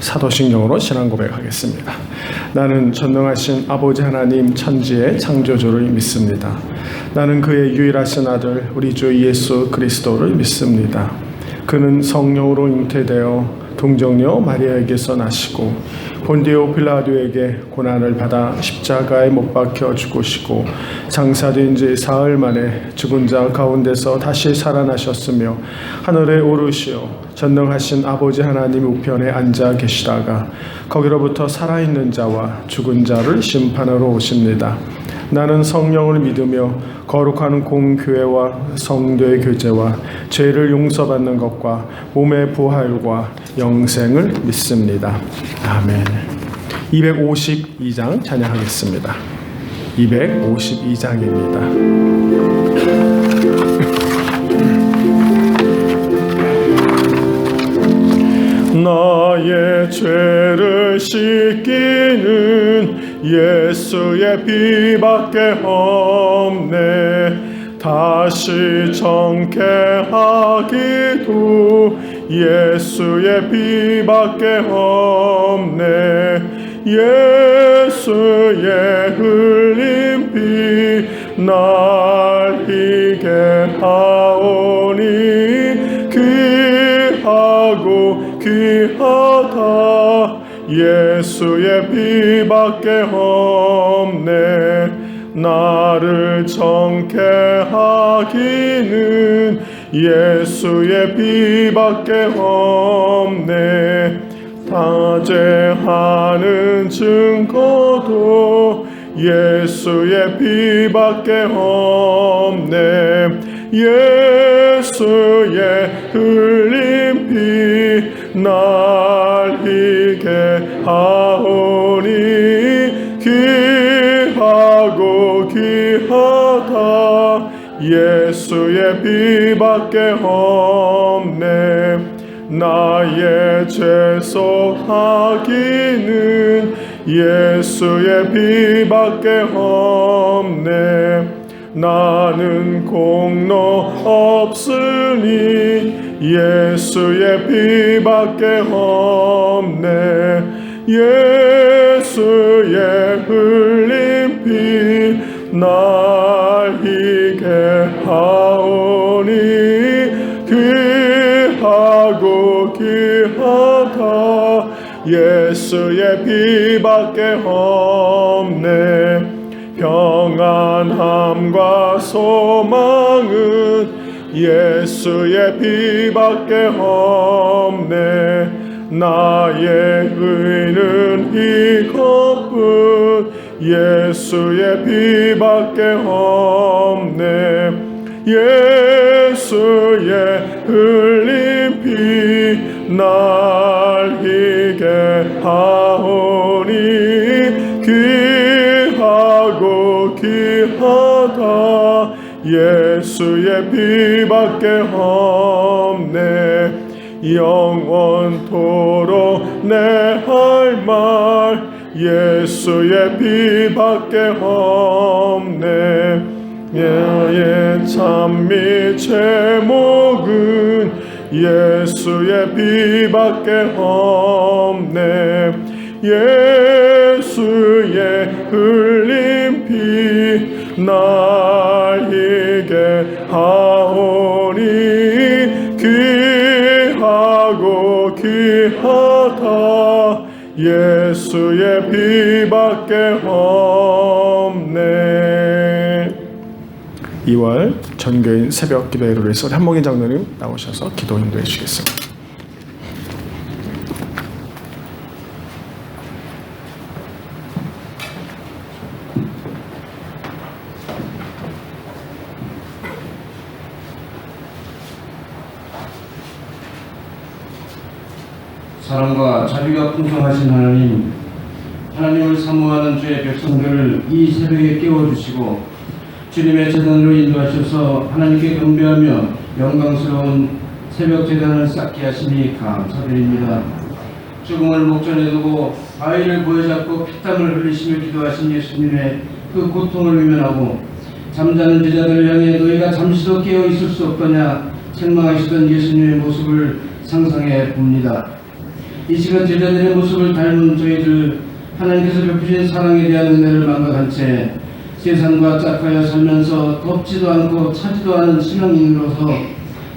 사도신경으로 신앙 고백하겠습니다. 나는 전능하신 아버지 하나님 천지의 창조주를 믿습니다. 나는 그의 유일하신 아들 우리 주 예수 그리스도를 믿습니다. 그는 성령으로 잉태되어 동정녀 마리아에게서 나시고 본디오 빌라도에게 고난을 받아 십자가에 못 박혀 죽으시고 장사된 지 사흘 만에 죽은 자 가운데서 다시 살아나셨으며 하늘에 오르시어 전능하신 아버지 하나님 우편에 앉아 계시다가 거기로부터 살아있는 자와 죽은 자를 심판하러 오십니다. 나는 성령을 믿으며 거룩한 공교회와 성도의 교제와 죄를 용서받는 것과 몸의 부활과 영생을 믿습니다. 아멘. 252장 찬양하겠습니다. 252장입니다. 나의 죄를 씻기는 예수의 피밖에 없네. 다시 정케하기도 예수의 피밖에 없네. 예수의 흘린 피 날 희게 하오니 귀하고 귀하다. 예수의 피밖에 없네. 나를 정케 하기는 예수의 피밖에 없네. 타제하는 증거도 예수의 피밖에 없네. 예수의 흘린 피 날 희게 하오니 귀하고 귀하다. 예수의 피밖에 없네. 나의 죄속하기는 예수의 피밖에 없네. 나는 공로 없으니 예수의 피밖에 없네. 예수의 흘린 피 날 희게 하오니 귀하고 귀하다. 예수의 피밖에 없네. 평안함과 소망은 예수의 피밖에 없네. 나의 의는 이것뿐 예수의 피밖에 없네. 예수의 흘린 피 날 희게 하오니 귀하고 귀하다. 예수의 피밖에 없네. 영원토록 내 할 말 예수의 피밖에 없네. 나의 찬미 제목은 예수의 피밖에 없네. 예수의 흘린 피 날 희게 하오니 귀하고 귀하다. 예수의 피밖에 없네. 2월 전교인 새벽 기도회를 위해서 한목인 장로님 나오셔서 기도 인도해 주시겠습니다. 사랑과 자비가 풍성하신 하나님, 하나님을 사모하는 주의 백성들을 이 새벽에 깨워주시고 주님의 제단으로 인도하셔서 하나님께 경배하며 영광스러운 새벽 제단을 쌓게 하시니 감사드립니다. 죽음을 목전에 두고 바위를 부여잡고 피땀을 흘리시며 기도하신 예수님의 그 고통을 외면하고 잠자는 제자들을 향해 너희가 잠시도 깨어 있을 수 없더냐 책망하시던 예수님의 모습을 상상해 봅니다. 이 시간 제자들의 모습을 닮은 저희들 하나님께서 베푸신 사랑에 대한 은혜를 망각한 채 세상과 짝하여 살면서 덥지도 않고 차지도 않은 신앙인으로서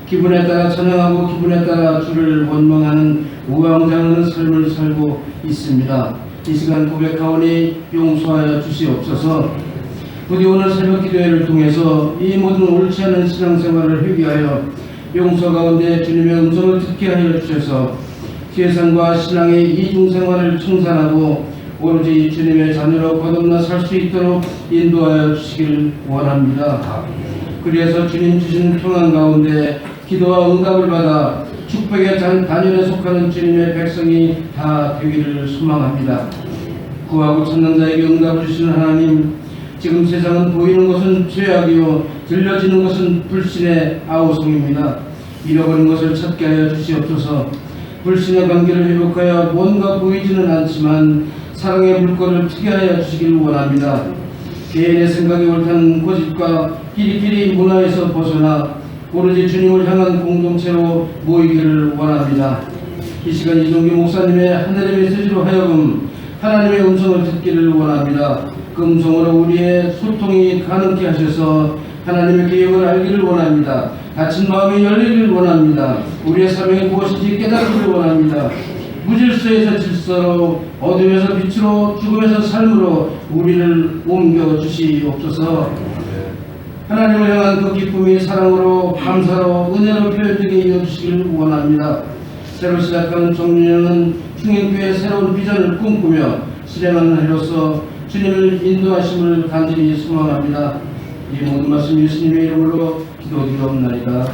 기분에 따라 찬양하고 기분에 따라 주를 원망하는 우왕좌왕하는 삶을 살고 있습니다. 이 시간 고백하오니 용서하여 주시옵소서. 부디 오늘 새벽 기도회를 통해서 이 모든 옳지 않은 신앙생활을 회개하여 용서 가운데 주님의 음성을 듣게 하여 주셔서 세상과 신앙의 이중생활을 청산하고 오로지 주님의 자녀로 거듭나 살 수 있도록 인도하여 주시길 원합니다. 그래서 주님 주신 평안 가운데 기도와 응답을 받아 축복의 단연에 속하는 주님의 백성이 다 되기를 소망합니다. 구하고 찾는 자에게 응답을 주시는 하나님, 지금 세상은 보이는 것은 죄악이요 들려지는 것은 불신의 아우성입니다. 잃어버린 것을 찾게 하여 주시옵소서. 불신의 관계를 회복하여 뭔가 보이지는 않지만 사랑의 물꼬를 트게 하여 주시길 원합니다. 개인의 생각이 옳다는 고집과 끼리끼리 문화에서 벗어나 오로지 주님을 향한 공동체로 모이기를 원합니다. 이 시간 이종규 목사님의 하늘의 메시지로 하여금 하나님의 음성을 듣기를 원합니다. 그 음성으로 우리의 소통이 가능케 하셔서 하나님의 계획을 알기를 원합니다. 닫힌 마음이 열리기를 원합니다. 우리의 사명이 무엇인지 깨닫기를 원합니다. 무질서에서 질서로, 어둠에서 빛으로, 죽음에서 삶으로 우리를 옮겨 주시옵소서. 하나님을 향한 그 기쁨이 사랑으로, 감사로, 은혜로 표현되게 이어주시길 원합니다. 새로 시작하는 종료는 충행교회의 새로운 비전을 꿈꾸며 실행하는 해로서 주님을 인도하심을 간절히 소망합니다. 이 모든 말씀 예수님의 이름으로 기도드리옵나이다.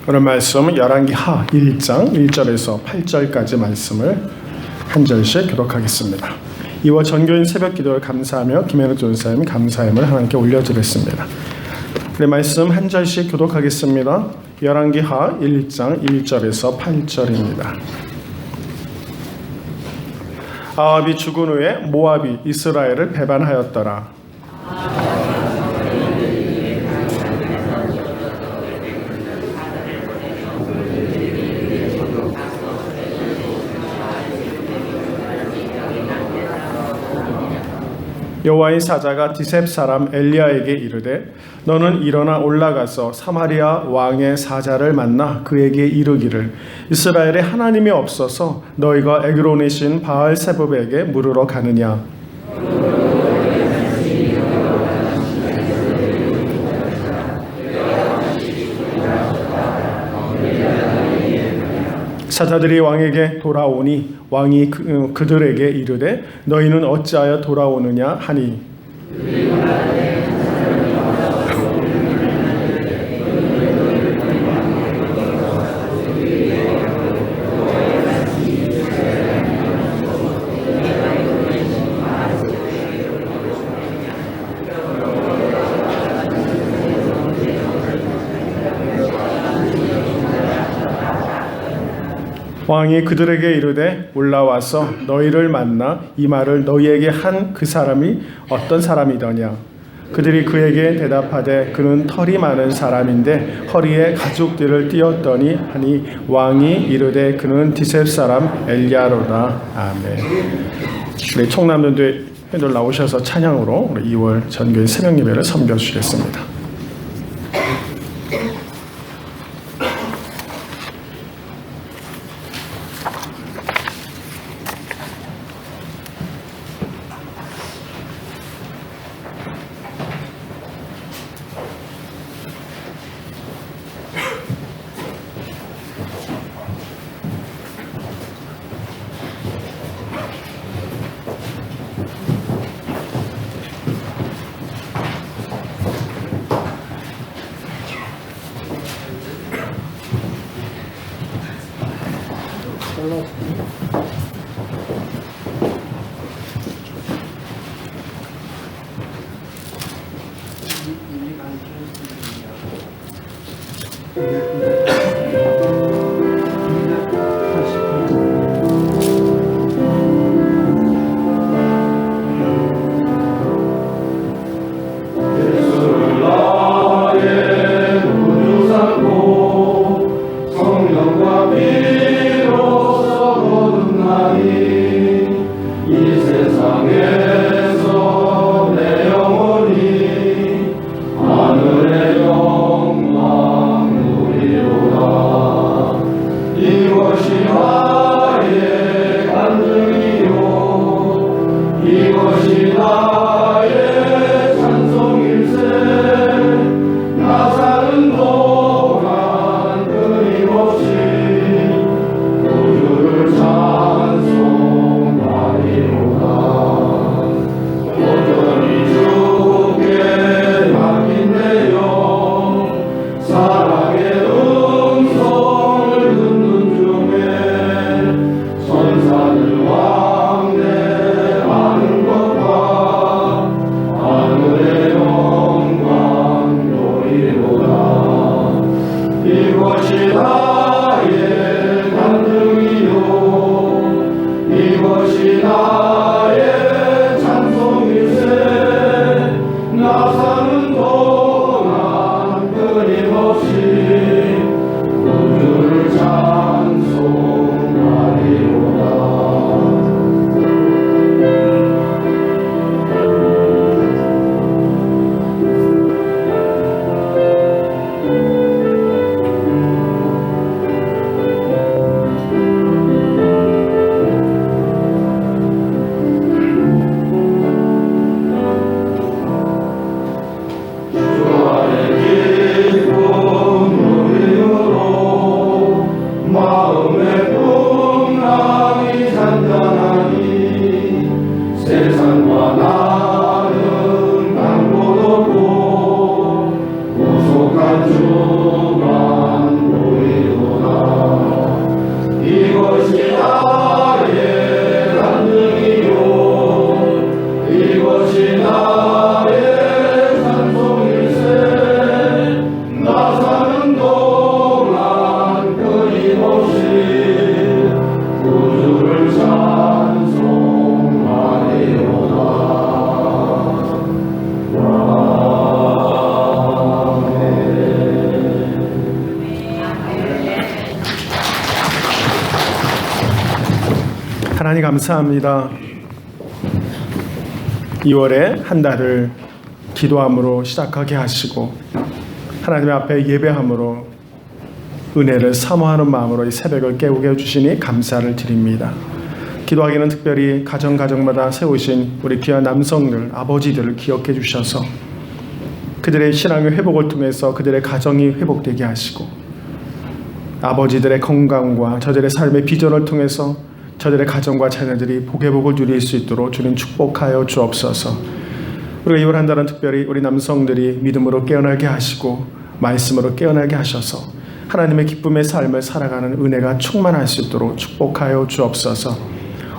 오늘 말씀은 열왕기하 1장 1절에서 8절까지 말씀을 한 절씩 교독하겠습니다. 이와 전교인 새벽 기도를 감사하며 김혜로 전사님 감사함을 하나님께 올려드렸습니다. 우리 말씀 한 절씩 교독하겠습니다. 열왕기하 1장 1절에서 8절입니다. 아합이 죽은 후에 모압이 이스라엘을 배반하였더라. 여호와의 사자가 디셉 사람 엘리야에게 이르되 너는 일어나 올라가서 사마리아 왕의 사자를 만나 그에게 이르기를 이스라엘에 하나님이 없어서 너희가 에그론의 신 바알세붑에게 물으러 가느냐. 사자들이 왕에게 돌아오니 왕이 그들에게 이르되 너희는 어찌하여 돌아오느냐 하니 왕이 그들에게 이르되 올라와서 너희를 만나 이 말을 너희에게 한 그 사람이 어떤 사람이더냐. 그들이 그에게 대답하되 그는 털이 많은 사람인데 허리에 가죽들을 띄었더니 하니 왕이 이르되 그는 디셉 사람 엘리야로다. 아멘. 우리 총남전도회들 나오셔서 찬양으로 우리 2월 전교인 새벽 예배를 섬겨 주시겠습니다. 하나님 감사합니다. 2월에 한 달을 기도함으로 시작하게 하시고 하나님 앞에 예배함으로 은혜를 사모하는 마음으로 이 새벽을 깨우게 해주시니 감사를 드립니다. 기도하기는 특별히 가정마다 세우신 우리 귀한 남성들, 아버지들을 기억해 주셔서 그들의 신앙의 회복을 통해서 그들의 가정이 회복되게 하시고 아버지들의 건강과 저들의 삶의 비전을 통해서 저들의 가정과 자녀들이 복의 복을 누릴 수 있도록 주님 축복하여 주옵소서. 우리가 2월 한 달은 특별히 우리 남성들이 믿음으로 깨어나게 하시고 말씀으로 깨어나게 하셔서 하나님의 기쁨의 삶을 살아가는 은혜가 충만할 수 있도록 축복하여 주옵소서.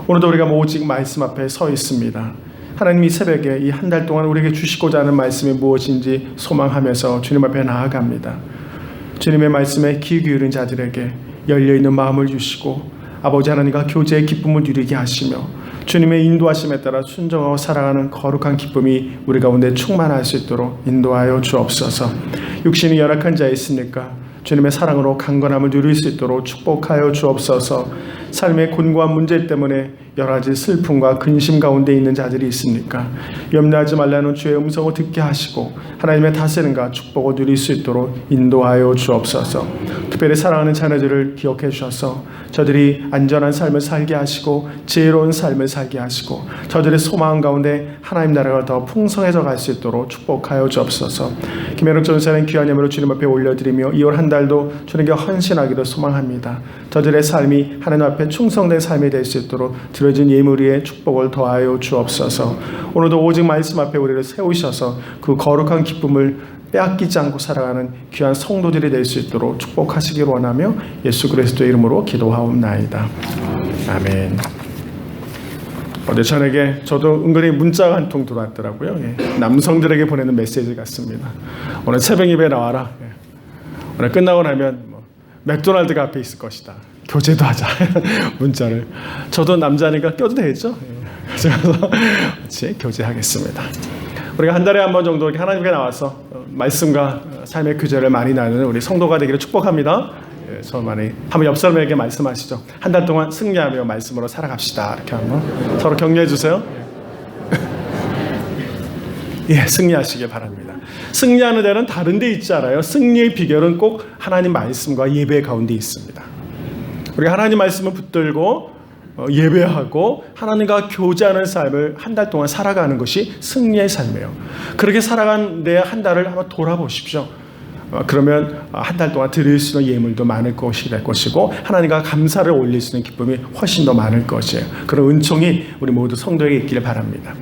오늘도 우리가 오직 말씀 앞에 서 있습니다. 하나님 이 새벽에 이 한 달 동안 우리에게 주시고자 하는 말씀이 무엇인지 소망하면서 주님 앞에 나아갑니다. 주님의 말씀에 귀 기울인 자들에게 열려있는 마음을 주시고 아버지 하나님과 교제의 기쁨을 누리게 하시며 주님의 인도하심에 따라 순종하고 살아가는 거룩한 기쁨이 우리 가운데 충만할 수 있도록 인도하여 주옵소서. 육신이 열악한 자 있으니까 주님의 사랑으로 강건함을 누릴 수 있도록 축복하여 주옵소서. 삶의 곤고한 문제 때문에 여러 가지 슬픔과 근심 가운데 있는 자들이 있으니까 염려하지 말라는 주의 음성을 듣게 하시고 하나님의 다스림과 축복을 누릴 수 있도록 인도하여 주옵소서. 특별히 사랑하는 자녀들을 기억해 주셔서 저들이 안전한 삶을 살게 하시고 지혜로운 삶을 살게 하시고 저들의 소망 가운데 하나님 나라가 더 풍성해져 갈 수 있도록 축복하여 주옵소서. 김혜록 전사는 귀한 예물을 주님 앞에 올려드리며 2월 한 달도 주님께 헌신하기를 소망합니다. 저들의 삶이 하나님 앞에 충성된 삶이 될 수 있도록 드려진 예물 위에 축복을 더하여 주옵소서. 오늘도 오직 말씀 앞에 우리를 세우셔서 그 거룩한 기쁨을 빼앗기지 않고 살아가는 귀한 성도들이 될 수 있도록 축복하시길 원하며 예수 그리스도의 이름으로 기도하옵나이다. 아멘. 어제 저녁에 저도 은근히 문자가 한 통 들어왔더라고요. 남성들에게 보내는 메시지 같습니다. 오늘 새벽 예배 나와라. 오늘 끝나고 나면 맥도날드가 앞에 있을 것이다. 교제도 하자. 문자를. 저도 남자니까 껴도 되겠죠? 그래서 같이 교제하겠습니다. 우리가 한 달에 한 번 정도 이렇게 하나님께 나와서 말씀과 삶의 교제를 많이 나누는 우리 성도가 되기를 축복합니다. 저 많이 한번 옆 사람에게 말씀하시죠. 한 달 동안 승리하며 말씀으로 살아갑시다. 이렇게 한번 서로 격려해 주세요. 예, 승리하시길 바랍니다. 승리하는 데는 다른 데 있지 않아요. 승리의 비결은 꼭 하나님 말씀과 예배 가운데 있습니다. 우리 하나님 말씀을 붙들고 예배하고 하나님과 교제하는 삶을 한 달 동안 살아가는 것이 승리의 삶이에요. 그렇게 살아간 내 한 달을 한번 돌아보십시오. 그러면 한 달 동안 드릴 수 있는 예물도 많을 것이 될 것이고 하나님과 감사를 올릴 수 있는 기쁨이 훨씬 더 많을 것이에요. 그런 은총이 우리 모두 성도에게 있기를 바랍니다.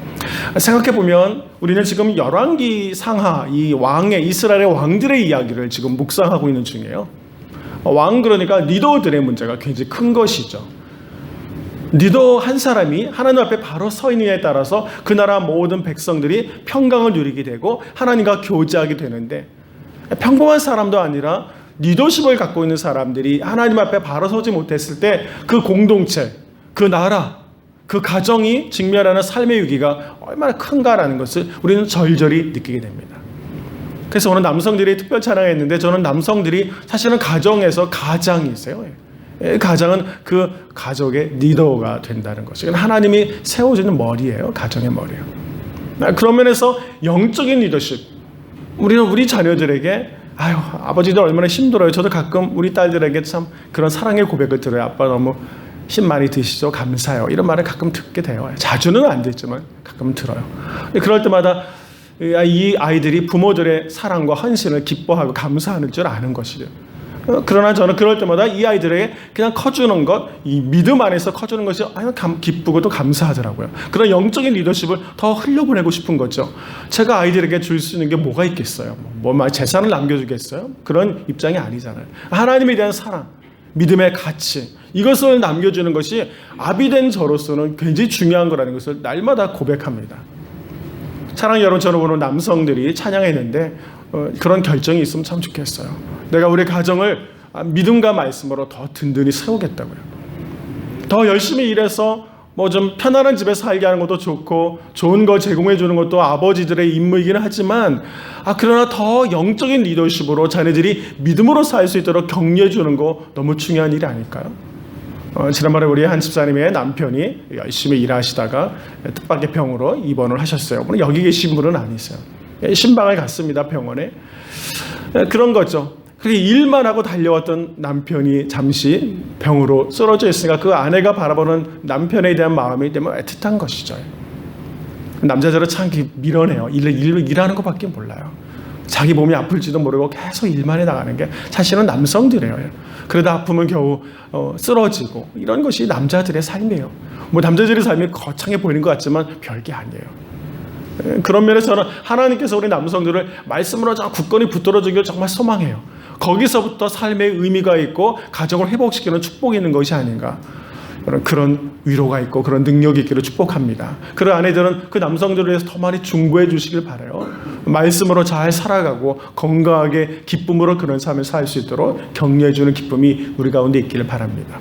생각해보면 우리는 지금 열왕기 상하 이 왕의 이스라엘의 왕들의 이야기를 지금 묵상하고 있는 중이에요. 왕 그러니까 리더들의 문제가 굉장히 큰 것이죠. 리더 한 사람이 하나님 앞에 바로 서 있느냐에 따라서 그 나라 모든 백성들이 평강을 누리게 되고 하나님과 교제하게 되는데 평범한 사람도 아니라 리더십을 갖고 있는 사람들이 하나님 앞에 바로 서지 못했을 때 그 공동체, 그 나라, 그 가정이 직면하는 삶의 위기가 얼마나 큰가라는 것을 우리는 절절히 느끼게 됩니다. 그래서 오늘 남성들이 특별 찬양했는데 저는 남성들이 사실은 가정에서 가장이세요. 가장은 그 가족의 리더가 된다는 것이 하나님이 세워주는 머리예요. 가정의 머리예요. 그런 면에서 영적인 리더십, 우리는 우리 자녀들에게 아유 아버지들 얼마나 힘들어요. 저도 가끔 우리 딸들에게 참 그런 사랑의 고백을 들어요. 아빠 너무 힘 많이 드시죠. 감사해요. 이런 말을 가끔 듣게 돼요. 자주는 안 듣지만 가끔은 들어요. 그럴 때마다 이 아이들이 부모들의 사랑과 헌신을 기뻐하고 감사하는 줄 아는 것이죠. 그러나 저는 그럴 때마다 이 아이들에게 그냥 커주는 것, 이 믿음 안에서 커주는 것이 기쁘고 또 감사하더라고요. 그런 영적인 리더십을 더 흘려보내고 싶은 거죠. 제가 아이들에게 줄 수 있는 게 뭐가 있겠어요? 뭐 재산을 남겨주겠어요? 그런 입장이 아니잖아요. 하나님에 대한 사랑, 믿음의 가치, 이것을 남겨주는 것이 아비된 저로서는 굉장히 중요한 거라는 것을 날마다 고백합니다. 사랑하는 여러분, 저는 오늘 남성들이 찬양했는데 그런 결정이 있으면 참 좋겠어요. 내가 우리 가정을 믿음과 말씀으로 더 든든히 세우겠다고요. 더 열심히 일해서 뭐 좀 편안한 집에 살게 하는 것도 좋고 좋은 거 제공해 주는 것도 아버지들의 임무이긴 하지만 그러나 더 영적인 리더십으로 자녀들이 믿음으로 살 수 있도록 격려해 주는 거 너무 중요한 일이 아닐까요? 지난번에 우리 한 집사님의 남편이 열심히 일하시다가 뜻밖의 병으로 입원을 하셨어요. 물론 여기 계신 분은 아니세요. 신방을 갔습니다, 병원에. 그런 거죠. 그렇게 일만 하고 달려왔던 남편이 잠시 병으로 쓰러져 있으니까 그 아내가 바라보는 남편에 대한 마음이 때문에 애틋한 것이죠. 남자들은 참 밀어내요. 일하는 것밖에 몰라요. 자기 몸이 아플지도 모르고 계속 일만 해 나가는 게 사실은 남성들이에요. 그러다 아프면 겨우 쓰러지고 이런 것이 남자들의 삶이에요. 뭐 남자들의 삶이 거창해 보이는 것 같지만 별게 아니에요. 그런 면에서 저는 하나님께서 우리 남성들을 말씀으로 굳건히 붙들어주기를 정말 소망해요. 거기서부터 삶의 의미가 있고 가정을 회복시키는 축복이 있는 것이 아닌가, 그런 위로가 있고 그런 능력이 있기를 축복합니다. 그런 아내들은 그 남성들을 위해서 더 많이 중보해 주시길 바라요. 말씀으로 잘 살아가고 건강하게 기쁨으로 그런 삶을 살 수 있도록 격려해 주는 기쁨이 우리 가운데 있기를 바랍니다.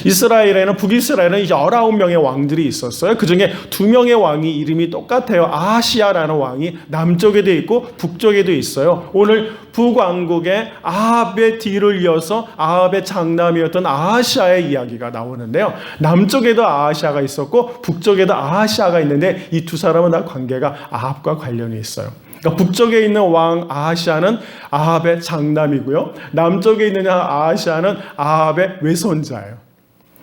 이스라엘에는 북이스라엘에는 19명의 왕들이 있었어요. 그중에 2명의 왕이 이름이 똑같아요. 아하시아라는 왕이 남쪽에도 있고 북쪽에도 있어요. 오늘 북왕국의 아합의 뒤를 이어서 아합의 장남이었던 아하시아의 이야기가 나오는데요. 남쪽에도 아하시아가 있었고 북쪽에도 아하시아가 있는데 이 두 사람은 다 관계가 아합과 관련이 있어요. 그러니까 북쪽에 있는 왕 아하시아는 아합의 장남이고요. 남쪽에 있는 아하시아는 아합의 외손자예요.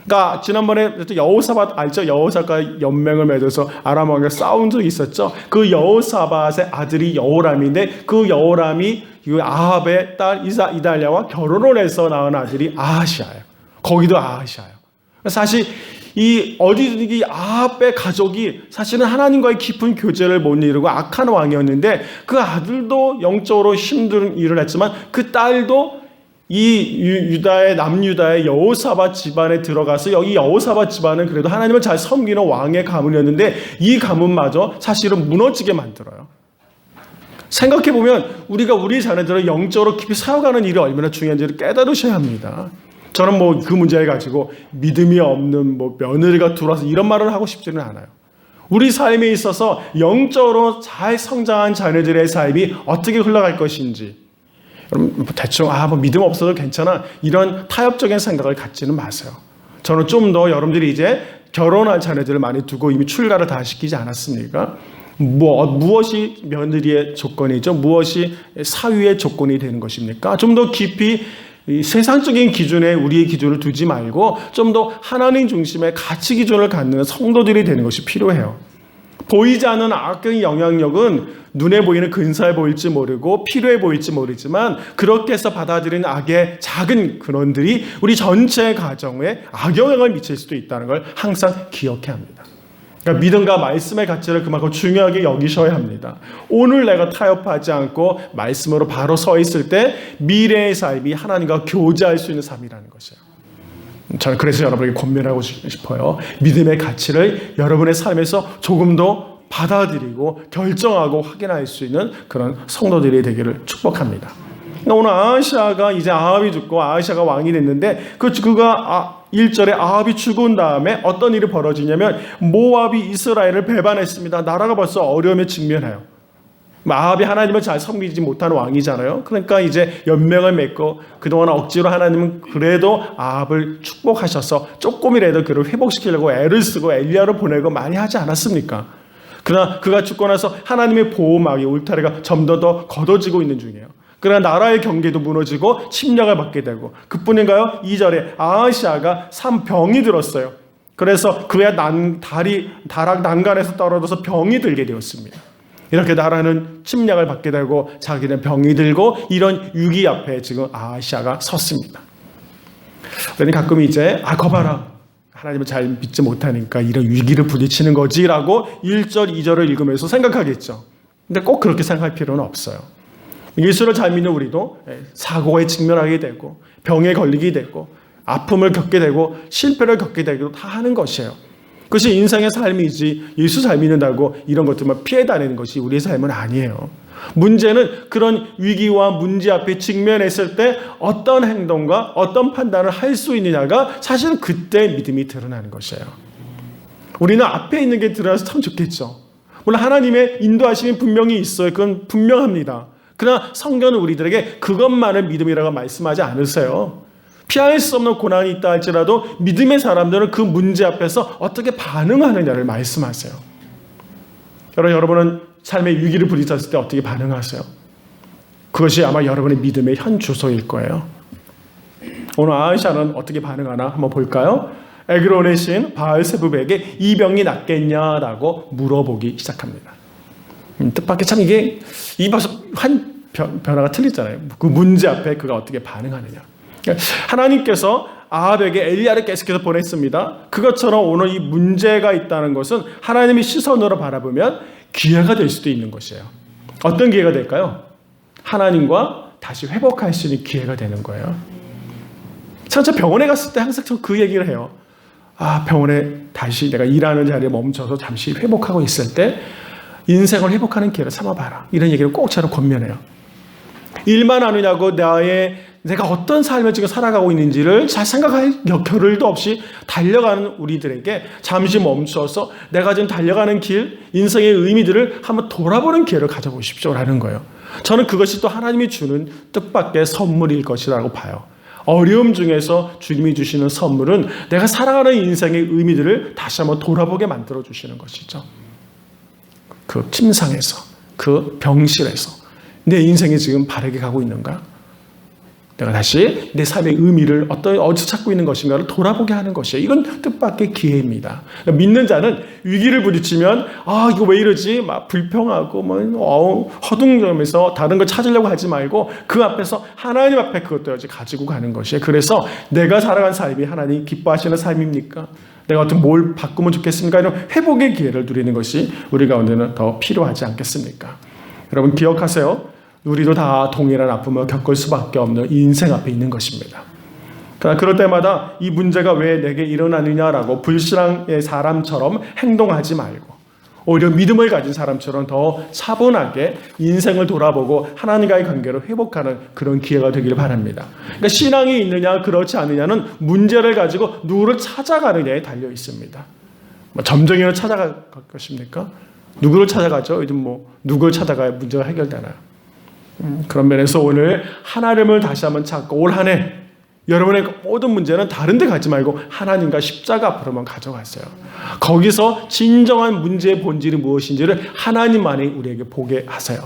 그러니까 지난번에 여호사밧 알죠? 여호사밧과 연맹을 맺어서 아람 왕과 싸운 적이 있었죠. 그 여호사밧의 아들이 여호람인데 그 여호람이 아합의 딸 이달랴와 결혼을 해서 낳은 아들이 아하시아예요. 거기도 아하시아예요. 사실 이 아합의 가족이 사실은 하나님과의 깊은 교제를 못 이루고 악한 왕이었는데 그 아들도 영적으로 힘든 일을 했지만 그 딸도 이 남유다의 여호사밧 집안에 들어가서 여기 여호사밧 집안은 그래도 하나님을 잘 섬기는 왕의 가문이었는데 이 가문마저 사실은 무너지게 만들어요. 생각해보면 우리가 우리 자녀들을 영적으로 깊이 세워가는 일이 얼마나 중요한지를 깨달으셔야 합니다. 저는 뭐 그 문제를 가지고 믿음이 없는 뭐 며느리가 들어와서 이런 말을 하고 싶지는 않아요. 우리 삶에 있어서 영적으로 잘 성장한 자녀들의 삶이 어떻게 흘러갈 것인지, 그럼 대충 뭐 믿음 없어도 괜찮아 이런 타협적인 생각을 갖지는 마세요. 저는 좀 더 여러분들이 이제 결혼할 자녀들을 많이 두고 이미 출가를 다 시키지 않았습니까? 무엇이 며느리의 조건이죠? 무엇이 사위의 조건이 되는 것입니까? 좀 더 깊이 이 세상적인 기준에 우리의 기준을 두지 말고 좀 더 하나님 중심의 가치 기준을 갖는 성도들이 되는 것이 필요해요. 보이지 않는 악의 영향력은 눈에 보이는 근사해 보일지 모르고 필요해 보일지 모르지만 그렇게 해서 받아들이는 악의 작은 근원들이 우리 전체 가정에 악영향을 미칠 수도 있다는 걸 항상 기억해야 합니다. 그러니까 믿음과 말씀의 가치를 그만큼 중요하게 여기셔야 합니다. 오늘 내가 타협하지 않고 말씀으로 바로 서 있을 때 미래의 삶이 하나님과 교제할 수 있는 삶이라는 것이에요. 저는 그래서 여러분에게 권면하고 싶어요. 믿음의 가치를 여러분의 삶에서 조금 더 받아들이고 결정하고 확인할 수 있는 그런 성도들이 되기를 축복합니다. 오늘 아하시아가 이제 아합이 죽고 아하시아가 왕이 됐는데 그가 1절에 아합이 죽은 다음에 어떤 일이 벌어지냐면 모압이 이스라엘을 배반했습니다. 나라가 벌써 어려움에 직면해요. 아합이 하나님을 잘 섬기지 못한 왕이잖아요. 그러니까 이제 연맹을 맺고 그동안 억지로 하나님은 그래도 아합을 축복하셔서 조금이라도 그를 회복시키려고 애를 쓰고 엘리야를 보내고 많이 하지 않았습니까? 그러나 그가 죽고 나서 하나님의 보호막이 울타리가 점점 더 걷어지고 있는 중이에요. 그러나 나라의 경계도 무너지고 침략을 받게 되고 그뿐인가요? 2절에 아하시아가 병이 들었어요. 그래서 그의 다락 난간에서 떨어져서 병이 들게 되었습니다. 이렇게 나라는 침략을 받게 되고 자기는 병이 들고 이런 위기 앞에 지금 아하시아가 섰습니다. 그러니 가끔 이제 거봐라 하나님을 잘 믿지 못하니까 이런 위기를 부딪히는 거지라고 1절 2절을 읽으면서 생각하겠죠. 근데 꼭 그렇게 생각할 필요는 없어요. 예수를 잘 믿는 우리도 사고에 직면하게 되고 병에 걸리게 되고 아픔을 겪게 되고 실패를 겪게 되기도 다 하는 것이에요. 그것이 인생의 삶이지 예수 잘 믿는다고 이런 것들만 피해 다니는 것이 우리의 삶은 아니에요. 문제는 그런 위기와 문제 앞에 직면했을 때 어떤 행동과 어떤 판단을 할 수 있느냐가 사실은 그때 믿음이 드러나는 것이에요. 우리는 앞에 있는 게 드러나서 참 좋겠죠. 물론 하나님의 인도하심이 분명히 있어요. 그건 분명합니다. 그러나 성경은 우리들에게 그것만을 믿음이라고 말씀하지 않으세요. 피할 수 없는 고난이 있다 할지라도 믿음의 사람들은 그 문제 앞에서 어떻게 반응하느냐를 말씀하세요. 여러분은 삶의 위기를 부딪혔을 때 어떻게 반응하세요? 그것이 아마 여러분의 믿음의 현 주소일 거예요. 오늘 아하시아는 어떻게 반응하나 한번 볼까요? 에그론의 신 바알세부백에게 이 병이 낫겠냐라고 물어보기 시작합니다. 뜻밖의 참 이게 이 한 변화가 틀리잖아요. 그 문제 앞에 그가 어떻게 반응하느냐. 하나님께서 아합에게 엘리야를 계속해서 보냈습니다. 그것처럼 오늘 이 문제가 있다는 것은 하나님의 시선으로 바라보면 기회가 될 수도 있는 것이에요. 어떤 기회가 될까요? 하나님과 다시 회복할 수 있는 기회가 되는 거예요. 저 병원에 갔을 때 항상 그 얘기를 해요. 병원에 다시 내가 일하는 자리에 멈춰서 잠시 회복하고 있을 때 인생을 회복하는 기회를 삼아봐라. 이런 얘기를 꼭 저는 권면해요. 일만 하느냐고 내가 어떤 삶을 지금 살아가고 있는지를 잘 생각할 겨를도 없이 달려가는 우리들에게 잠시 멈춰서 내가 지금 달려가는 길, 인생의 의미들을 한번 돌아보는 기회를 가져보십시오라는 거예요. 저는 그것이 또 하나님이 주는 뜻밖의 선물일 것이라고 봐요. 어려움 중에서 주님이 주시는 선물은 내가 살아가는 인생의 의미들을 다시 한번 돌아보게 만들어 주시는 것이죠. 그 침상에서, 그 병실에서 내 인생이 지금 바르게 가고 있는가? 내가 다시 내 삶의 의미를 어디서 찾고 있는 것인가를 돌아보게 하는 것이에요. 이건 뜻밖의 기회입니다. 믿는 자는 위기를 부딪히면 이거 왜 이러지? 막 불평하고 허둥대면서 다른 걸 찾으려고 하지 말고 그 앞에서 하나님 앞에 그것도 가지고 가는 것이에요. 그래서 내가 살아간 삶이 하나님 기뻐하시는 삶입니까? 내가 어떤 뭘 바꾸면 좋겠습니까? 이런 회복의 기회를 누리는 것이 우리 가운데는 더 필요하지 않겠습니까? 여러분 기억하세요. 우리도 다 동일한 아픔을 겪을 수밖에 없는 인생 앞에 있는 것입니다. 그러나 그럴 때마다 이 문제가 왜 내게 일어나느냐라고 불신앙의 사람처럼 행동하지 말고 오히려 믿음을 가진 사람처럼 더 차분하게 인생을 돌아보고 하나님과의 관계를 회복하는 그런 기회가 되기를 바랍니다. 그러니까 신앙이 있느냐 그렇지 않느냐는 문제를 가지고 누구를 찾아가느냐에 달려 있습니다. 점쟁이를 찾아갈 것입니까? 누구를 찾아가죠? 요즘 누구를 찾아가야 문제가 해결되나요? 그런 면에서 오늘 하나님을 다시 한번 찾고 올 한 해 여러분의 모든 문제는 다른 데 가지 말고 하나님과 십자가 앞으로만 가져가세요. 거기서 진정한 문제의 본질이 무엇인지를 하나님만이 우리에게 보게 하세요.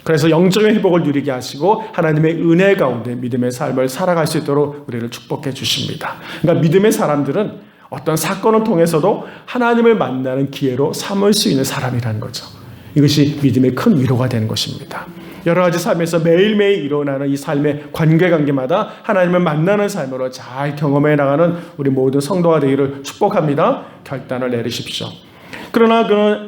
그래서 영적인 회복을 누리게 하시고 하나님의 은혜 가운데 믿음의 삶을 살아갈 수 있도록 우리를 축복해 주십니다. 그러니까 믿음의 사람들은 어떤 사건을 통해서도 하나님을 만나는 기회로 삼을 수 있는 사람이라는 거죠. 이것이 믿음의 큰 위로가 되는 것입니다. 여러 가지 삶에서 매일매일 일어나는 이 삶의 관계마다 하나님을 만나는 삶으로 잘 경험해 나가는 우리 모든 성도가 되기를 축복합니다. 결단을 내리십시오. 그러나 그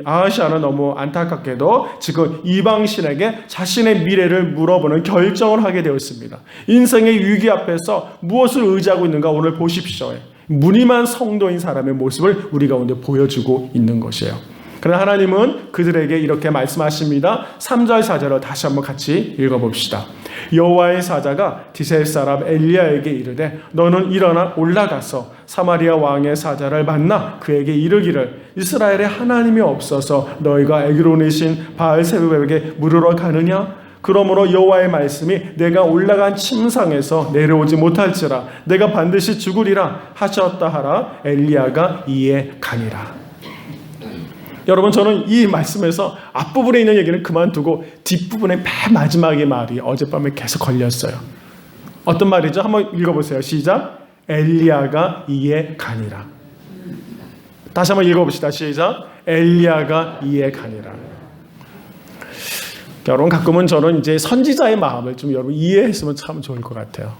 아하시아는 너무 안타깝게도 지금 이방신에게 자신의 미래를 물어보는 결정을 하게 되었습니다. 인생의 위기 앞에서 무엇을 의지하고 있는가 오늘 보십시오. 무늬만 성도인 사람의 모습을 우리 가운데 보여주고 있는 것이에요. 그러나 하나님은 그들에게 이렇게 말씀하십니다. 3절 4절을 다시 한번 같이 읽어봅시다. 여호와의 사자가 디셀 사람 엘리야에게 이르되 너는 일어나 올라가서 사마리아 왕의 사자를 만나 그에게 이르기를 이스라엘에 하나님이 없어서 너희가 에그론의 신 바알세불에게 물으러 가느냐? 그러므로 여호와의 말씀이 내가 올라간 침상에서 내려오지 못할지라 내가 반드시 죽으리라 하셨다 하라. 엘리야가 이에 가니라. 여러분, 저는 이 말씀에서 앞부분에 있는 얘기는 그만두고 뒷부분의 맨 마지막의 말이 어젯밤에 계속 걸렸어요. 어떤 말이죠? 한번 읽어보세요. 시작. 엘리야가 이에 가니라. 다시 한번 읽어봅시다. 시작. 엘리야가 이에 가니라. 여러분, 가끔은 저는 이제 선지자의 마음을 좀 여러분 이해했으면 참 좋을 것 같아요.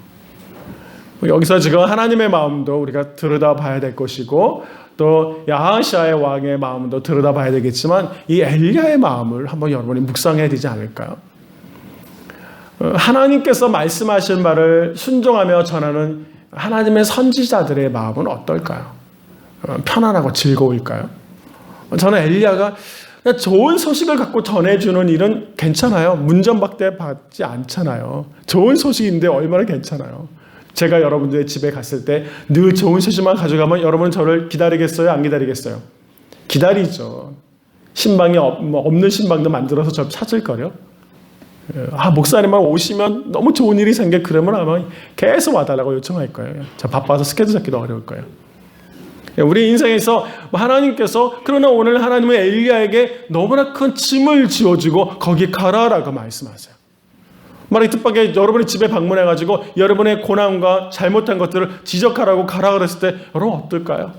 여기서 지금 하나님의 마음도 우리가 들여다봐야 될 것이고 또 아하시아의 왕의 마음도 들여다봐야 되겠지만 이 엘리야의 마음을 한번 여러분이 묵상해야 되지 않을까요? 하나님께서 말씀하신 말을 순종하며 전하는 하나님의 선지자들의 마음은 어떨까요? 편안하고 즐거울까요? 저는 엘리야가 좋은 소식을 갖고 전해주는 일은 괜찮아요. 문전박대 받지 않잖아요. 좋은 소식인데 얼마나 괜찮아요. 제가 여러분들의 집에 갔을 때 늘 좋은 소식만 가져가면 여러분은 저를 기다리겠어요? 안 기다리겠어요? 기다리죠. 신방이 없는 신방도 만들어서 저를 찾을걸요? 목사님만 오시면 너무 좋은 일이 생겨 그러면 아마 계속 와달라고 요청할 거예요. 저 바빠서 스케줄 잡기도 어려울 거예요. 우리 인생에서 하나님께서 그러나 오늘 하나님은 엘리야에게 너무나 큰 짐을 지어주고 거기 가라라고 말씀하세요. 말하기 뜻밖에 여러분의 집에 방문해가지고 여러분의 고난과 잘못한 것들을 지적하라고 가라 그랬을 때 여러분 어떨까요?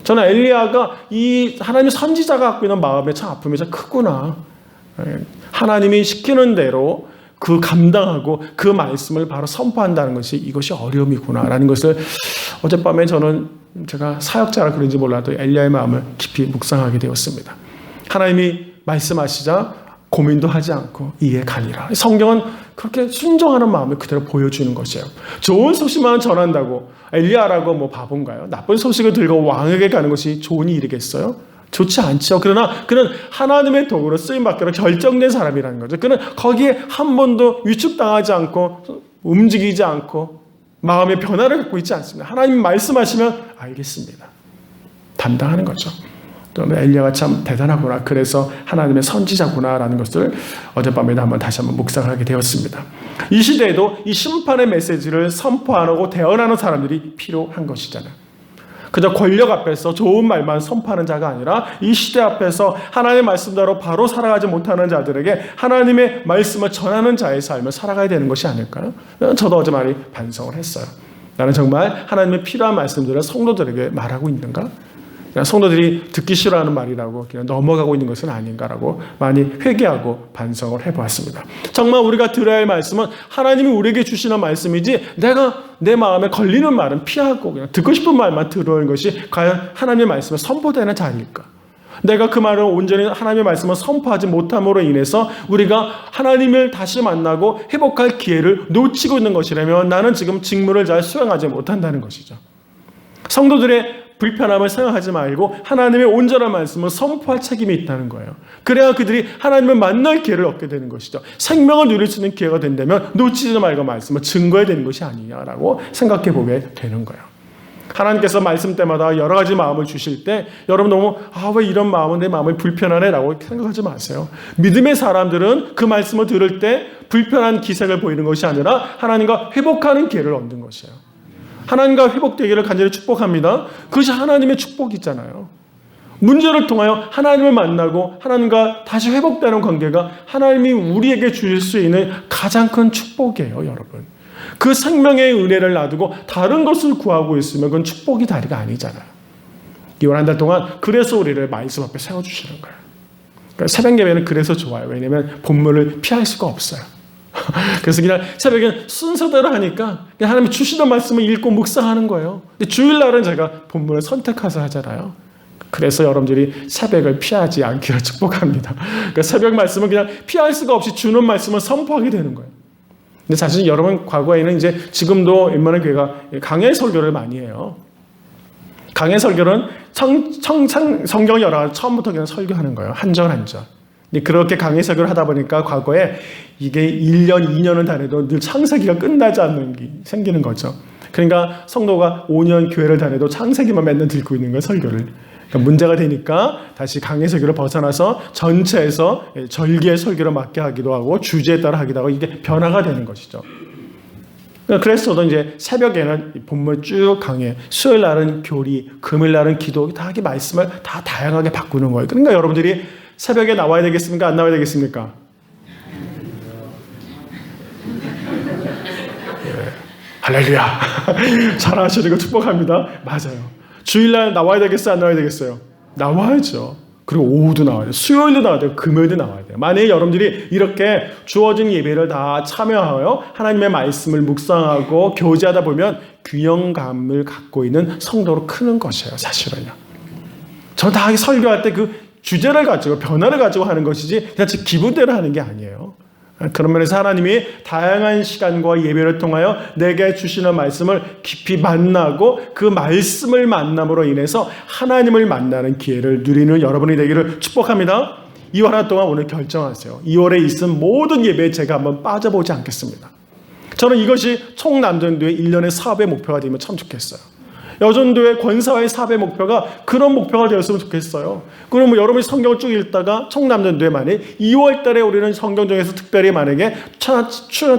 저는 엘리야가 이 하나님의 선지자가 갖고 있는 마음의 참 아픔이 참 크구나. 하나님이 시키는 대로 그 감당하고 그 말씀을 바로 선포한다는 것이 이것이 어려움이구나라는 것을 어젯밤에 저는 제가 사역자라 그런지 몰라도 엘리야의 마음을 깊이 묵상하게 되었습니다. 하나님이 말씀하시자 고민도 하지 않고 이에 가니라. 성경은 그렇게 순종하는 마음을 그대로 보여주는 것이에요. 좋은 소식만 전한다고 엘리야라고 뭐 바본가요? 나쁜 소식을 들고 왕에게 가는 것이 좋은 일이겠어요? 좋지 않죠. 그러나 그는 하나님의 도구로 쓰임받기로 결정된 사람이라는 거죠. 그는 거기에 한 번도 위축당하지 않고 움직이지 않고 마음의 변화를 갖고 있지 않습니다. 하나님 말씀하시면 알겠습니다. 담당하는 거죠. 엘리야가 참 대단하구나. 그래서 하나님의 선지자구나라는 것을 어젯밤에도 다시 한번 묵상하게 되었습니다. 이 시대에도 이 심판의 메시지를 선포하고 대언하는 사람들이 필요한 것이잖아요. 그저 권력 앞에서 좋은 말만 선포하는 자가 아니라 이 시대 앞에서 하나님의 말씀대로 바로 살아가지 못하는 자들에게 하나님의 말씀을 전하는 자의 삶을 살아가야 되는 것이 아닐까요? 저도 어제 많이 반성을 했어요. 나는 정말 하나님의 필요한 말씀들을 성도들에게 말하고 있는가? 성도들이 듣기 싫어하는 말이라고 그냥 넘어가고 있는 것은 아닌가라고 많이 회개하고 반성을 해보았습니다. 정말 우리가 들어야 할 말씀은 하나님이 우리에게 주시는 말씀이지 내가 내 마음에 걸리는 말은 피하고 그냥 듣고 싶은 말만 들어오는 것이 과연 하나님의 말씀을 선포되는 자일까? 내가 그 말을 온전히 하나님의 말씀을 선포하지 못함으로 인해서 우리가 하나님을 다시 만나고 회복할 기회를 놓치고 있는 것이라면 나는 지금 직무를 잘 수행하지 못한다는 것이죠. 성도들의 불편함을 생각하지 말고 하나님의 온전한 말씀을 선포할 책임이 있다는 거예요. 그래야 그들이 하나님을 만날 기회를 얻게 되는 것이죠. 생명을 누릴 수 있는 기회가 된다면 놓치지 말고 말씀을 증거해야 되는 것이 아니냐라고 생각해 보게 되는 거예요. 하나님께서 말씀 때마다 여러 가지 마음을 주실 때 여러분 너무 왜 이런 마음은 내 마음이 불편하네 라고 생각하지 마세요. 믿음의 사람들은 그 말씀을 들을 때 불편한 기색을 보이는 것이 아니라 하나님과 회복하는 기회를 얻는 것이에요. 하나님과 회복되기를 간절히 축복합니다. 그것이 하나님의 축복이잖아요. 문제를 통하여 하나님을 만나고 하나님과 다시 회복되는 관계가 하나님이 우리에게 주실 수 있는 가장 큰 축복이에요, 여러분. 그 생명의 은혜를 놔두고 다른 것을 구하고 있으면 그건 축복이 다리가 아니잖아요. 이번 한 달 동안 그래서 우리를 말씀 앞에 세워주시는 거예요. 그러니까 새벽 예배는 그래서 좋아요. 왜냐하면 본문을 피할 수가 없어요. 그래서 그냥 새벽에 순서대로 하니까 그냥 하나님이 주시던 말씀을 읽고 묵상하는 거예요. 근데 주일날은 제가 본문을 선택해서 하잖아요. 그래서 여러분들이 새벽을 피하지 않기를 축복합니다. 그러니까 새벽 말씀은 그냥 피할 수가 없이 주는 말씀을 선포하게 되는 거예요. 근데 사실 여러분 과거에는 이제 지금도 웬만한 교회가 강해 설교를 많이 해요. 강해 설교는 성경을 열어 처음부터 그냥 설교하는 거예요. 한 절 한 절. 그렇게 강해 설교를 하다 보니까 과거에 이게 1년, 2년을 다녀도 늘 창세기가 끝나지 않는 게 생기는 거죠. 그러니까 성도가 5년 교회를 다녀도 창세기만 맨날 듣고 있는 거예요, 설교를. 그러니까 문제가 되니까 다시 강해 설교를 벗어나서 전체에서 절기의 설교를 맡게 하기도 하고 주제에 따라 하기도 하고 이게 변화가 되는 것이죠. 그래서 저도 이제 새벽에는 본문 쭉 강해, 수요일 날은 교리, 금요일 날은 기도, 다 이렇게 말씀을 다 다양하게 바꾸는 거예요. 그러니까 여러분들이 새벽에 나와야 되겠습니까? 안 나와야 되겠습니까? 할렐루야. 잘하시는 거 축복합니다. 맞아요. 주일날 나와야 되겠어요? 안 나와야 되겠어요? 나와야죠. 그리고 오후도 나와야 돼요. 수요일도 나와야 돼요. 금요일도 나와야 돼요. 만약에 여러분들이 이렇게 주어진 예배를 다 참여하여 하나님의 말씀을 묵상하고 교제하다 보면 균형감을 갖고 있는 성도로 크는 것이에요. 사실은요. 저는 다 설교할 때 그 주제를 가지고 변화를 가지고 하는 것이지 그냥 제 기분대로 하는 게 아니에요. 그런 면에서 하나님이 다양한 시간과 예배를 통하여 내게 주시는 말씀을 깊이 만나고 그 말씀을 만남으로 인해서 하나님을 만나는 기회를 누리는 여러분이 되기를 축복합니다. 2월 하나 동안 오늘 결정하세요. 2월에 있은 모든 예배에 제가 한번 빠져보지 않겠습니다. 저는 이것이 총남전도의 1년의 사업의 목표가 되면 참 좋겠어요. 여전도의 권사와의 사업의 목표가 그런 목표가 되었으면 좋겠어요. 그럼 여러분이 성경을 쭉 읽다가 총남전도에 만약 2월 달에 우리는 성경 중에서 특별히 만약에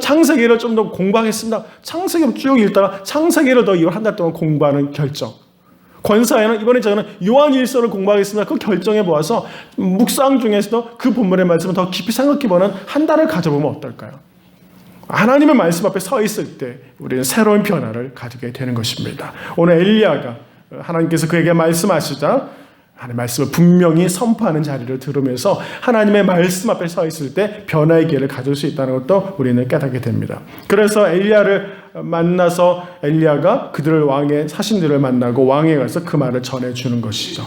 창세기를 좀 더 공부하겠습니다. 창세기를 쭉 읽다가 창세기를 더 2월 한 달 동안 공부하는 결정. 권사에는 이번에 저는 요한일서를 공부하겠습니다. 그 결정해 보아서 묵상 중에서도 그 본문의 말씀을 더 깊이 생각해보는 한 달을 가져보면 어떨까요? 하나님의 말씀 앞에 서 있을 때 우리는 새로운 변화를 가지게 되는 것입니다. 오늘 엘리야가 하나님께서 그에게 말씀하시자 하나님의 말씀을 분명히 선포하는 자리를 들으면서 하나님의 말씀 앞에 서 있을 때 변화의 기회를 가질 수 있다는 것도 우리는 깨닫게 됩니다. 그래서 엘리야를 만나서 엘리야가 그들을 왕의 사신들을 만나고 왕에 가서 그 말을 전해주는 것이죠.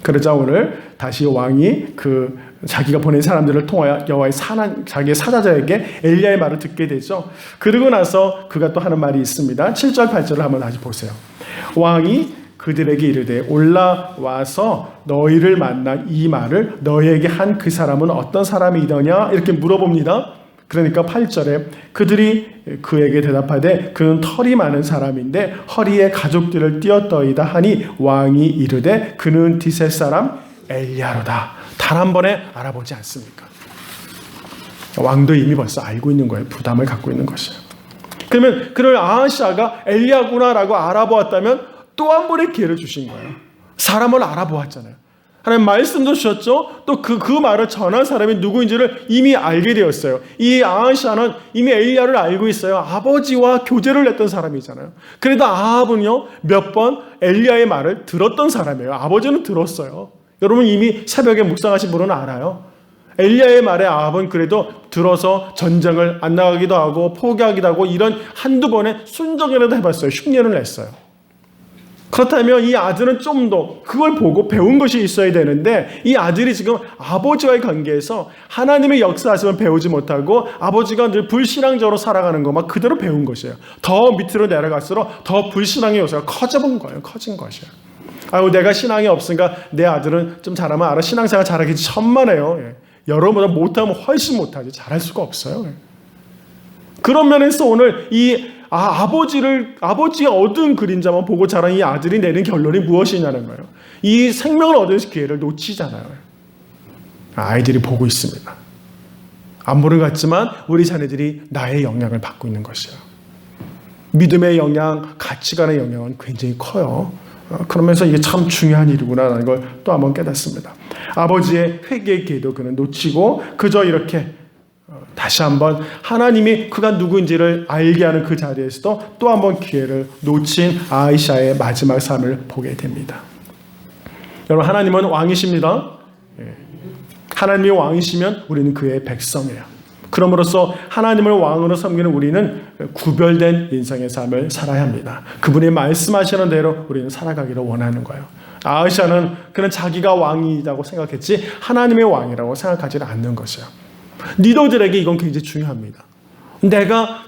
그러자 오늘 다시 왕이 자기가 보낸 사람들을 통하여 여호와의 자기의 사자들에게 엘리야의 말을 듣게 되죠. 그러고 나서 그가 또 하는 말이 있습니다. 7절 8절을 한번 다시 보세요. 왕이 그들에게 이르되 올라와서 너희를 만난 이 말을 너희에게 한 그 사람은 어떤 사람이더냐 이렇게 물어봅니다. 그러니까 8절에 그들이 그에게 대답하되 그는 털이 많은 사람인데 허리에 가죽들을 띄었더이다 하니 왕이 이르되 그는 디셋 사람 엘리야로다. 단 한 번에 알아보지 않습니까? 왕도 이미 벌써 알고 있는 거예요. 부담을 갖고 있는 것이에요. 그러면 그를 아하시아가 엘리야구나라고 알아보았다면 또 한 번의 기회를 주신 거예요. 사람을 알아보았잖아요. 하나님 말씀도 주셨죠. 또 그 말을 전한 사람이 누구인지를 이미 알게 되었어요. 이 아하시아는 이미 엘리야를 알고 있어요. 아버지와 교제를 했던 사람이잖아요. 그래도 아합은요 몇 번 엘리야의 말을 들었던 사람이에요. 아버지는 들었어요. 여러분 이미 새벽에 묵상하신 분은 알아요. 엘리야의 말에 아합은 그래도 들어서 전쟁을 안 나가기도 하고 포기하기도 하고 이런 한두 번의 순종이라도 해봤어요. 흉내를 냈어요. 그렇다면 이 아들은 좀 더 그걸 보고 배운 것이 있어야 되는데 이 아들이 지금 아버지와의 관계에서 하나님의 역사하심을 배우지 못하고 아버지가 늘 불신앙적으로 살아가는 것만 그대로 배운 것이에요. 더 밑으로 내려갈수록 더 불신앙의 요소가 커진 것이에요. 아유 내가 신앙이 없으니까 내 아들은 좀 잘하면 알아. 신앙생활 잘하겠지. 천만에요. 여러분보다 못하면 훨씬 못하지. 잘할 수가 없어요. 그런 면에서 오늘 이 아버지가 얻은 그림자만 보고 자란 이 아들이 내린 결론이 무엇이냐는 거예요. 이 생명을 얻을 기회를 놓치잖아요. 아이들이 보고 있습니다. 안 보는 것 같지만 우리 자녀들이 나의 영향을 받고 있는 것이에요. 믿음의 영향, 가치관의 영향은 굉장히 커요. 그러면서 이게 참 중요한 일이구나라는 걸 또 한번 깨닫습니다. 아버지의 회개의 기회도 그는 놓치고 그저 이렇게 다시 한번 하나님이 그가 누구인지를 알게 하는 그 자리에서도 또 한번 기회를 놓친 아이샤의 마지막 삶을 보게 됩니다. 여러분, 하나님은 왕이십니다. 하나님이 왕이시면 우리는 그의 백성이에요. 그럼으로써 하나님을 왕으로 섬기는 우리는 구별된 인생의 삶을 살아야 합니다. 그분이 말씀하시는 대로 우리는 살아가기를 원하는 거예요. 아이샤는 그는 자기가 왕이라고 생각했지 하나님의 왕이라고 생각하지는 않는 것이에요. 리더들에게 이건 굉장히 중요합니다.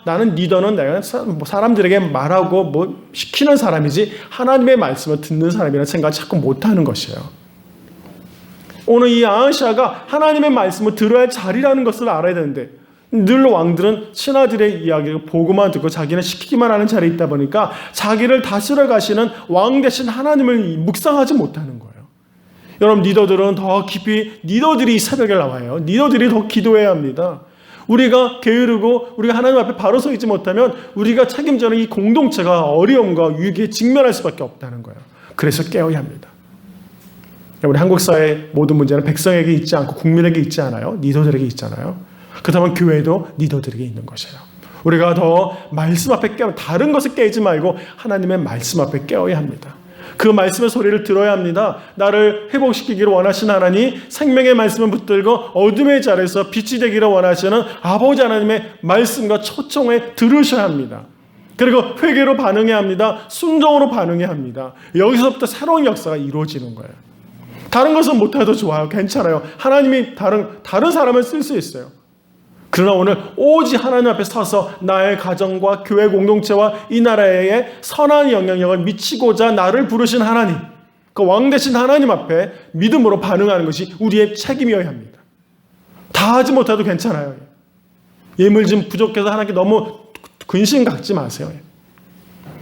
나는 리더는 내가 사람들에게 말하고 시키는 사람이지 하나님의 말씀을 듣는 사람이라는 생각을 자꾸 못하는 것이에요. 오늘 이 아이샤가 하나님의 말씀을 들어야 할 자리라는 것을 알아야 되는데 늘 왕들은 신하들의 이야기를 보고만 듣고 자기는 시키기만 하는 자리에 있다 보니까 자기를 다스려 가시는 왕 대신 하나님을 묵상하지 못하는 거예요. 여러분, 리더들은 더 깊이 리더들이 새벽에 나와요. 리더들이 더 기도해야 합니다. 우리가 게으르고 우리가 하나님 앞에 바로 서 있지 못하면 우리가 책임져는 이 공동체가 어려움과 위기에 직면할 수밖에 없다는 거예요. 그래서 깨어야 합니다. 우리 한국 사회의 모든 문제는 백성에게 있지 않고 국민에게 있지 않아요. 리더들에게 있잖아요. 그렇다면 교회도 리더들에게 있는 것이에요. 우리가 더 말씀 앞에 다른 것을 깨지 말고 하나님의 말씀 앞에 깨어야 합니다. 그 말씀의 소리를 들어야 합니다. 나를 회복시키기를 원하시는 하나님, 생명의 말씀을 붙들고 어둠의 자리에서 빛이 되기를 원하시는 아버지 하나님의 말씀과 초청에 들으셔야 합니다. 그리고 회개로 반응해야 합니다. 순종으로 반응해야 합니다. 여기서부터 새로운 역사가 이루어지는 거예요. 다른 것은 못해도 좋아요. 괜찮아요. 하나님이 다른 사람을 쓸 수 있어요. 그러나 오늘 오직 하나님 앞에 서서 나의 가정과 교회 공동체와 이 나라에 선한 영향력을 미치고자 나를 부르신 하나님, 그 왕 되신 하나님 앞에 믿음으로 반응하는 것이 우리의 책임이어야 합니다. 다 하지 못해도 괜찮아요. 예물 좀 부족해서 하나님께 너무 근심 갖지 마세요.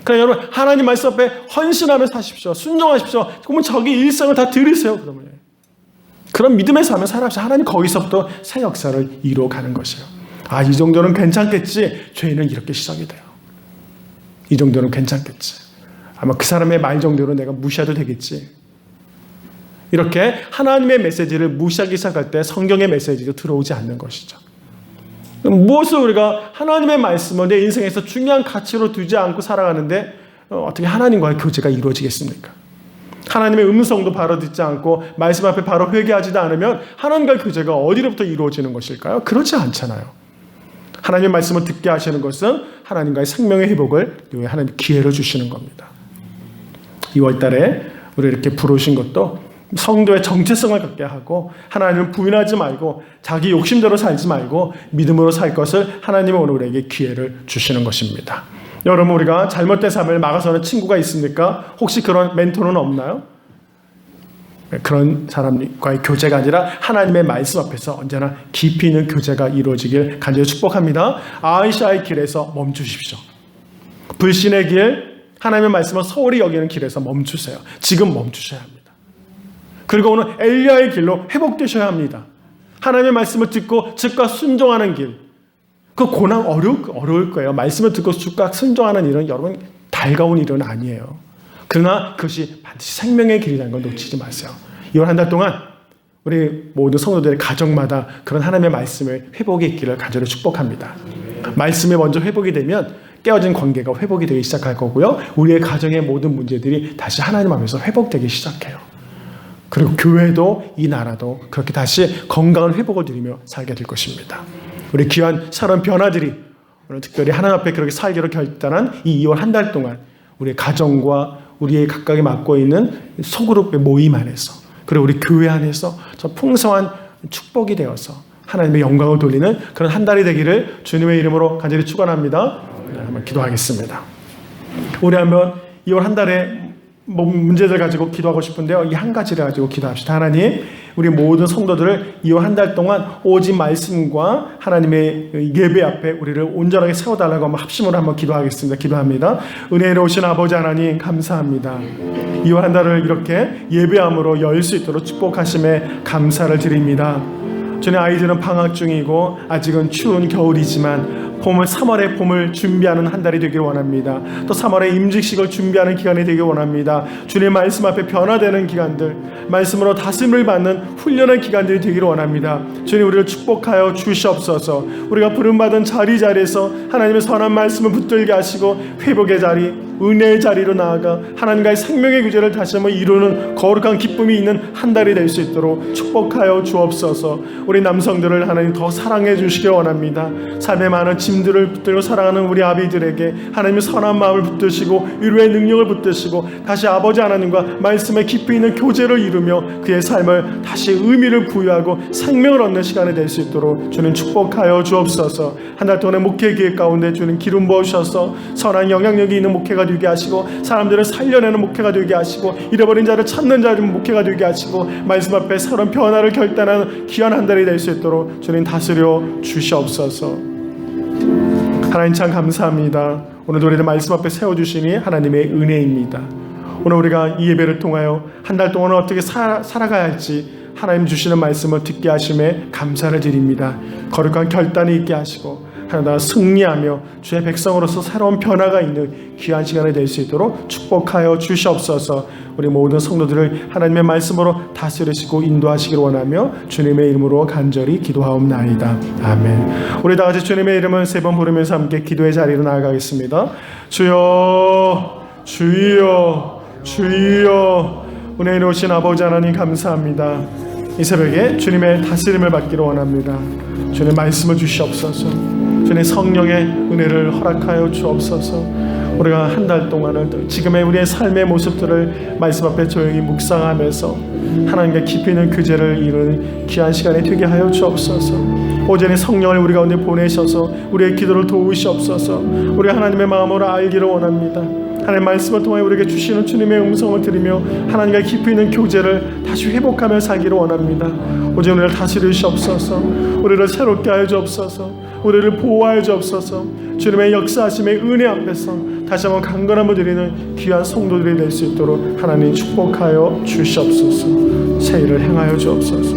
그러니까 여러분, 하나님 말씀 앞에 헌신하며 사십시오. 순종하십시오. 그러면 저기 일생을 다 드리세요. 그런 믿음의 삶을 살아서 하나님 거기서부터 새 역사를 이루어가는 것이에요. 이 정도는 괜찮겠지. 죄는 이렇게 시작이 돼요. 이 정도는 괜찮겠지. 아마 그 사람의 말 정도로 내가 무시해도 되겠지. 이렇게 하나님의 메시지를 무시하기 시작할 때 성경의 메시지도 들어오지 않는 것이죠. 무엇을 우리가 하나님의 말씀을 내 인생에서 중요한 가치로 두지 않고 살아가는데 어떻게 하나님과의 교제가 이루어지겠습니까? 하나님의 음성도 바로 듣지 않고 말씀 앞에 바로 회개하지도 않으면 하나님과의 교제가 어디로부터 이루어지는 것일까요? 그렇지 않잖아요. 하나님의 말씀을 듣게 하시는 것은 하나님과의 생명의 회복을 위해 하나님 기회를 주시는 겁니다. 2월 달에 우리 이렇게 부르신 것도 성도의 정체성을 갖게 하고 하나님을 부인하지 말고 자기 욕심대로 살지 말고 믿음으로 살 것을 하나님은 오늘 우리에게 기회를 주시는 것입니다. 여러분, 우리가 잘못된 삶을 막아서는 친구가 있습니까? 혹시 그런 멘토는 없나요? 그런 사람과의 교제가 아니라 하나님의 말씀 앞에서 언제나 깊이 있는 교제가 이루어지길 간절히 축복합니다. 아이샤의 길에서 멈추십시오. 불신의 길, 하나님의 말씀을 소홀히 여기는 길에서 멈추세요. 지금 멈추셔야 합니다. 그리고 오늘 엘리야의 길로 회복되셔야 합니다. 하나님의 말씀을 듣고 즉각 순종하는 길. 그 고난 어려울 거예요. 말씀을 듣고 즉각 순종하는 일은 여러분 달가운 일은 아니에요. 그러나 그것이 반드시 생명의 길이라는 걸 놓치지 마세요. 이번 한 달 동안 우리 모든 성도들의 가정마다 그런 하나님의 말씀의 회복이 있기를 간절히 축복합니다. 말씀이 먼저 회복이 되면 깨어진 관계가 회복이 되기 시작할 거고요. 우리의 가정의 모든 문제들이 다시 하나님 앞에서 회복되기 시작해요. 그리고 교회도 이 나라도 그렇게 다시 건강한 회복을 누리며 살게 될 것입니다. 우리 귀한 새로운 변화들이 오늘 특별히 하나님 앞에 그렇게 살기로 결단한 이 2월 한 달 동안 우리의 가정과 우리의 각각이 맡고 있는 소그룹의 모임 안에서 그리고 우리 교회 안에서 저 풍성한 축복이 되어서 하나님의 영광을 돌리는 그런 한 달이 되기를 주님의 이름으로 간절히 축원합니다. 한번 기도하겠습니다. 우리 한번 2월 한 달에 문제들 가지고 기도하고 싶은데요. 이 한 가지를 가지고 기도합시다. 하나님, 우리 모든 성도들을 이 한 달 동안 오직 말씀과 하나님의 예배 앞에 우리를 온전하게 세워달라고 한번 합심으로 한번 기도하겠습니다. 기도합니다. 은혜로우신 아버지 하나님, 감사합니다. 이 한 달을 이렇게 예배함으로 열 수 있도록 축복하심에 감사를 드립니다. 저희 아이들은 방학 중이고 아직은 추운 겨울이지만 3월에 봄을 준비하는 한 달이 되기를 원합니다. 또 3월에 임직식을 준비하는 기간이 되길 원합니다. 주님 말씀 앞에 변화되는 기간들, 말씀으로 다스림을 받는 훈련의 기간들이 되기를 원합니다. 주님, 우리를 축복하여 주시옵소서. 우리가 부름받은 자리에서 하나님의 선한 말씀을 붙들게 하시고 회복의 자리, 은혜의 자리로 나아가 하나님과의 생명의 규제를 다시 한번 이루는 거룩한 기쁨이 있는 한 달이 될 수 있도록 축복하여 주옵소서. 우리 남성들을 하나님 더 사랑해 주시길 원합니다. 삶의 많은 짐들을 붙들고 살아가는 우리 아비들에게 하나님의 선한 마음을 붙드시고 위로의 능력을 붙드시고 다시 아버지 하나님과 말씀의 깊이 있는 교제를 이루며 그의 삶을 다시 의미를 부여하고 생명을 얻는 시간이 될 수 있도록 주님 축복하여 주옵소서. 한 달 동안의 목회 기획 가운데 주님 기름 부으셔서 선한 영향력이 있는 목회가 되게 하시고 사람들을 살려내는 목회가 되게 하시고 잃어버린 자를 찾는 자를 목회가 되게 하시고 말씀 앞에 새로운 변화를 결단하는 귀한 한 달이 될 수 있도록 주님 다스려 주시옵소서. 하나님 참 감사합니다. 오늘도 우리를 말씀 앞에 세워주시니 하나님의 은혜입니다. 오늘 우리가 이 예배를 통하여 한 달 동안 어떻게 살아가야 할지 하나님 주시는 말씀을 듣게 하심에 감사를 드립니다. 거룩한 결단이 있게 하시고 하나님 승리하며 주의 백성으로서 새로운 변화가 있는 귀한 시간이 될 수 있도록 축복하여 주시옵소서. 우리 모든 성도들을 하나님의 말씀으로 다스리시고 인도하시길 원하며 주님의 이름으로 간절히 기도하옵나이다. 아멘. 우리 다 같이 주님의 이름을 3번 부르면서 함께 기도의 자리로 나아가겠습니다. 주여, 주여, 주여. 은혜로우신 아버지 하나님 감사합니다. 이 새벽에 주님의 다스림을 받기를 원합니다. 주님 말씀을 주시옵소서. 주님 성령의 은혜를 허락하여 주옵소서. 우리가 한 달 동안을 지금의 우리의 삶의 모습들을 말씀 앞에 조용히 묵상하면서 하나님과 깊이 있는 교제를 이루는 귀한 시간이 되게 하여 주옵소서. 오전에 성령을 우리 가운데 보내셔서 우리의 기도를 도우시옵소서. 우리가 하나님의 마음으로 알기를 원합니다. 하나님의 말씀을 통해 우리에게 주시는 주님의 음성을 들으며 하나님과 깊이 있는 교제를 다시 회복하며 살기를 원합니다. 오직 우리를 다스려 주시옵소서. 우리를 새롭게 하여 주옵소서. 우리를 보호하여 주옵소서. 주님의 역사하심의 은혜 앞에서 다시 한번 강건함을 드리는 귀한 성도들이 될 수 있도록 하나님 축복하여 주시옵소서. 새 일을 행하여 주옵소서.